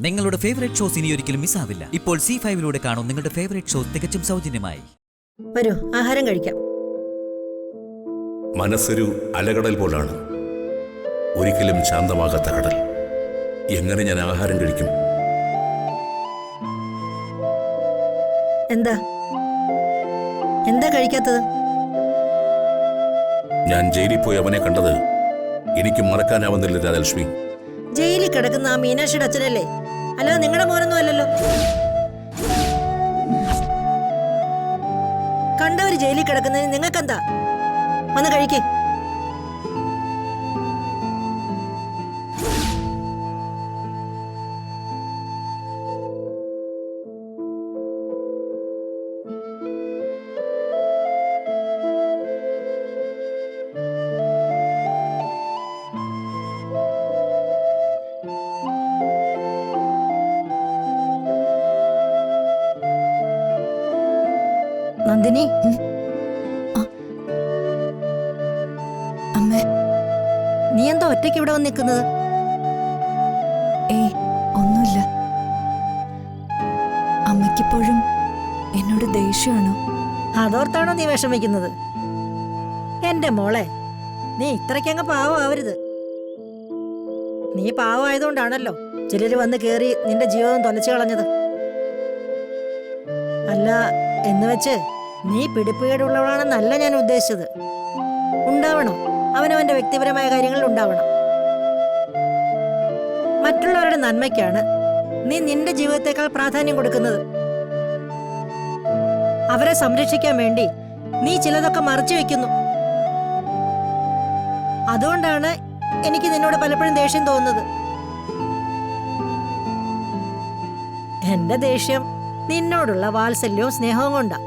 നിങ്ങളുടെ favourite shows ഇനി ഒരിക്കലും മിസ്സാവില്ല. ഇപ്പോൾ C5 കാണും നിങ്ങളുടെ ഫേവറേറ്റ് ഷോസ് തികച്ചും സൗജന്യമായി. വരൂ, ആഹാരം കഴിക്കാം. മനസ്സൊരു അലകടൽ പോലാണ്, ഒരിക്കലും ശാന്തമാകാത്ത കടൽ. എങ്ങനെ ഞാൻ ആഹാരം കഴിക്കും? എന്താ എന്താ കഴിക്കാത്തത്? ഞാൻ ജയിലിൽ പോയി അവനെ കണ്ടത് എനിക്ക് മറക്കാനാവുന്നില്ല രാജലക്ഷ്മി. ജയിലിൽ കിടക്കുന്ന ആ മീനാക്ഷിയുടെ അച്ഛനല്ലേ, അല്ലാതെ നിങ്ങളുടെ മോനൊന്നും അല്ലല്ലോ. കണ്ടവര് ജയിലിൽ കിടക്കുന്നതിന് നിങ്ങൾക്കെന്താ? വന്ന് കഴിക്കേ. നന്ദിനി, അമ്മേ, നീ എന്താ ഒറ്റയ്ക്ക് ഇവിടെ വന്ന് നിൽക്കുന്നത്? ഒന്നുമില്ല. അമ്മയ്ക്കിപ്പോഴും എന്നോട് ദേഷ്യമാണോ? അതോർത്താണോ നീ വിഷമിക്കുന്നത്? എന്റെ മോളെ, നീ ഇത്രയ്ക്കങ്ങ് പാവമാവരുത്. നീ പാവമായതുകൊണ്ടാണല്ലോ ചിലര് വന്ന് കേറി നിന്റെ ജീവിതം തൊലച്ചു കളഞ്ഞത്. അല്ല എന്ന് വെച്ച് നീ പിടിപ്പുകേടുള്ളവളാണെന്നല്ല ഞാൻ ഉദ്ദേശിച്ചത്. ഉണ്ടാവണം, അവനവന്റെ വ്യക്തിപരമായ കാര്യങ്ങളിൽ ഉണ്ടാവണം. മറ്റുള്ളവരുടെ നന്മയ്ക്കാണ് നീ നിന്റെ ജീവിതത്തെക്കാൾ പ്രാധാന്യം കൊടുക്കുന്നത്. അവരെ സംരക്ഷിക്കാൻ വേണ്ടി നീ ചിലതൊക്കെ മറച്ചു വെക്കുന്നു. അതുകൊണ്ടാണ് എനിക്ക് നിന്നോട് പലപ്പോഴും ദേഷ്യം തോന്നുന്നത്. എന്റെ ദേഷ്യം നിന്നോടുള്ള വാത്സല്യവും സ്നേഹവും കൊണ്ടാ.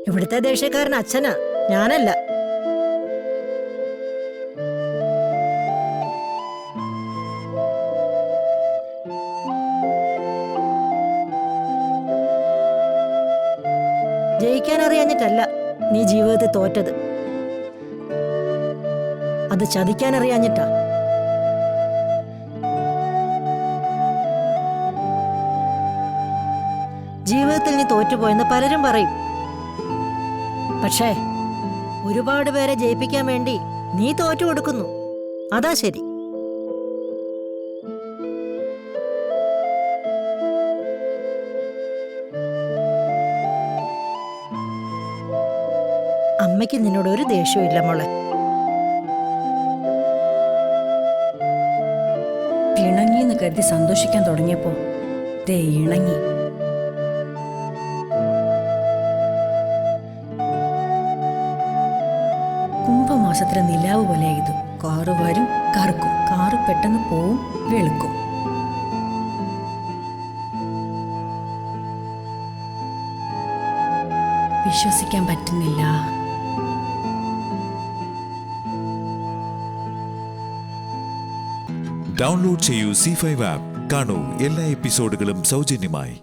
ഇവിടുത്തെ ദേഷ്യക്കാരൻ അച്ഛനാ, ഞാനല്ല. ജയിക്കാൻ അറിയാഞ്ഞിട്ടല്ല നീ ജീവിതത്തിൽ തോറ്റത്, അത് ചതിക്കാൻ അറിയാഞ്ഞിട്ടാ. ജീവിതത്തിൽ നീ തോറ്റുപോയെന്ന് പലരും പറയും. പക്ഷേ ഒരുപാട് പേരെ ജയിപ്പിക്കാൻ വേണ്ടി നീ തോറ്റു കൊടുക്കുന്നു. അതാ ശരി. അമ്മയ്ക്ക് നിന്നോട് ഒരു ദേഷ്യവും ഇല്ല മോളെ. പിണങ്ങിന്ന് കരുതി സന്തോഷിക്കാൻ തുടങ്ങിയപ്പോ ദേ ഇണങ്ങി. കുംഭമാസത്തിലെ നിലാവ് പോലെ ഇത്. കാറ് വരും, കറുക്കും, കാറ് പെട്ടെന്ന് പോവും, വെളുക്കും. വിശ്വസിക്കാൻ പറ്റുന്നില്ല. ഡൗൺലോഡ് ചെയ്യൂ C5 ആപ്പ്. കാണൂ എല്ലാ എപ്പിസോഡുകളും സൗജന്യമായി.